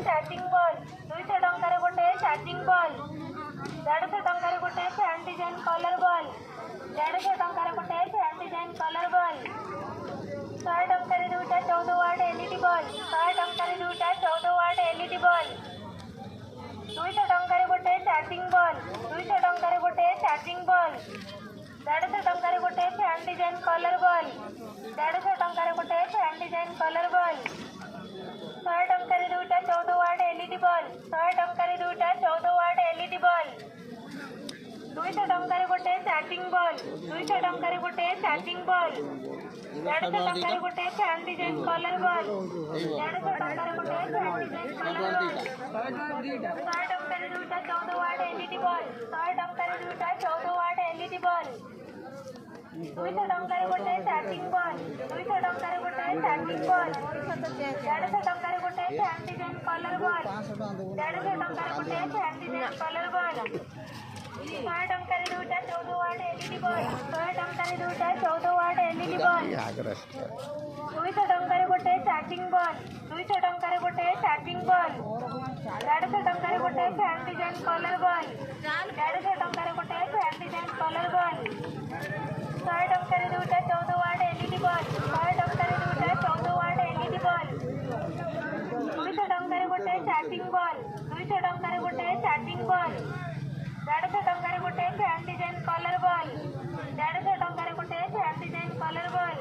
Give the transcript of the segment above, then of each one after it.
charging ball 200 टंकार गोटे charging ball 150 टंकार गोटे fan design colour ball 150 टंकार गोटे फैन डिजाइन कलर बॉल 100 टंकार दुटा 14 वाट एलईडी बॉल 100 टंकार दुटा 14 वाट एलईडी बॉल 200 टंकार गोटे चार्जिंग बॉल 200 टंकार गोटे चार्जिंग बॉल 150 टंकार गोटे फैन डिजाइन कलर बॉल 150 टंकार गोटे फैन डिजाइन कलर बॉल 100 टंकार दुटा 14 वाट एलईडी बॉल 100 टंकार दुटा 14 वाट एलईडी बॉल 200 टंकार गोटे चार्जिंग बॉल 200 टंकार गोटे चार्जिंग बॉल 150 टंकार गोटे फैन डिजाइन कलर बॉल 150 टंकार गोटे फैन डिजाइन कलर बॉल 100 टंकार दुटा 14 वाट एलईडी बॉल 100 टंकार दुटा 14 वाट एलईडी बॉल 200 टंकार गोटे चार्जिंग बॉल 200 टंकार गोटे चार्जिंग बॉल 150 टंकार गोटे फैन डिजाइन कलर बॉल 150 टंकार गोटे फैन डिजाइन कलर बॉल 100 टंकार दुटा 14 वाट एलईडी बॉल 100 टंकार दुटा 14 वाट एलईडी बॉल 200 टंकार गोटे चार्जिंग बॉल 200 टंकार गोटे चार्जिंग बॉल 150 टंकार गोटे फैन डिजाइन कलर बॉल 150 टंकार गोटे फैन डिजाइन कलर बॉल 100 टंकार दुटा 14 वाट एलईडी बॉल 100 टंकार दुटा 14 वाट एलईडी बॉल 200 टंकार गोटे चार्जिंग बॉल 200 टंकार गोटे चार्जिंग बॉल 150 टंकार गोटे फैन डिजाइन कलर बॉल 150 टंकार गोटे फैन डिजाइन कलर बॉल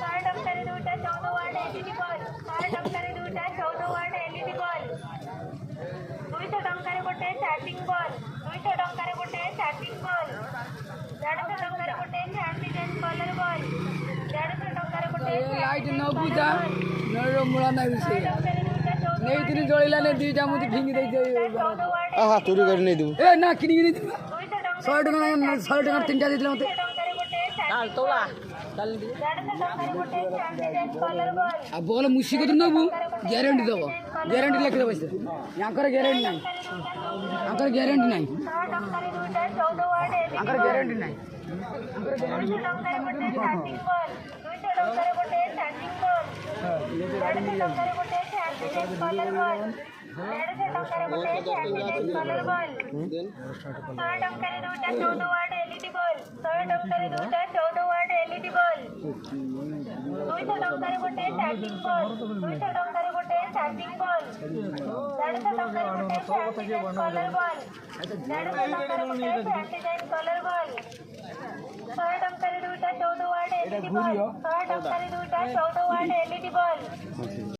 100 टंकार दुटा 14 वाट एलईडी बॉल 100 टंकार दुटा 14 वाट एलईडी बॉल 200 टंकार गोटे चार्जिंग बॉल 200 टंकार गोटे चार्जिंग बॉल 150 टंकार गोटे फैन डिजाइन कलर बॉल 150 टंकार गोटे लाइट न बुझा नरो मुळा ना विषय नहीं दिन जळिला ने दुईटा मुती फिंगी दे आहा चोरी कर नहीं दू ए ना किनी नहीं 100 टका तीनटा देले मते चाल तोला चल दी 150 टंकार गोटे फैन डिजाइन कलर बॉल आ बोल मुसी को नबु ग्यारंटी दबो ग्यारंटी लिख दे बस यांकर ग्यारंटी नाही यांकर ग्यारंटी नाही 100 टंकार दुटा 14 वाट एलईडी यांकर ग्यारंटी नाही 200 टंकार गोटे चार्जिंग बॉल 200 टंकार गोटे चार्जिंग बॉल 150 टंकार गोटे फैन डिजाइन कलर बॉल 150 टंकार गोटे फैन डिजाइन कलर बॉल 100 टंकार दुटा 14 वाट एलईडी बॉल 100 टंकार दुटा 14 वाट एलईडी बॉल 200 टंकार गोटे चार्जिंग बॉल 200 टंकार गोटे चार्जिंग बॉल 150 टंकार गोटे फैन डिजाइन कलर बॉल 150 टंकार गोटे फैन डिजाइन कलर बॉल 100 टंकार दुटा 14 वाट एलईडी बॉल 100 टंकार दुटा 14 वाट एलईडी बॉल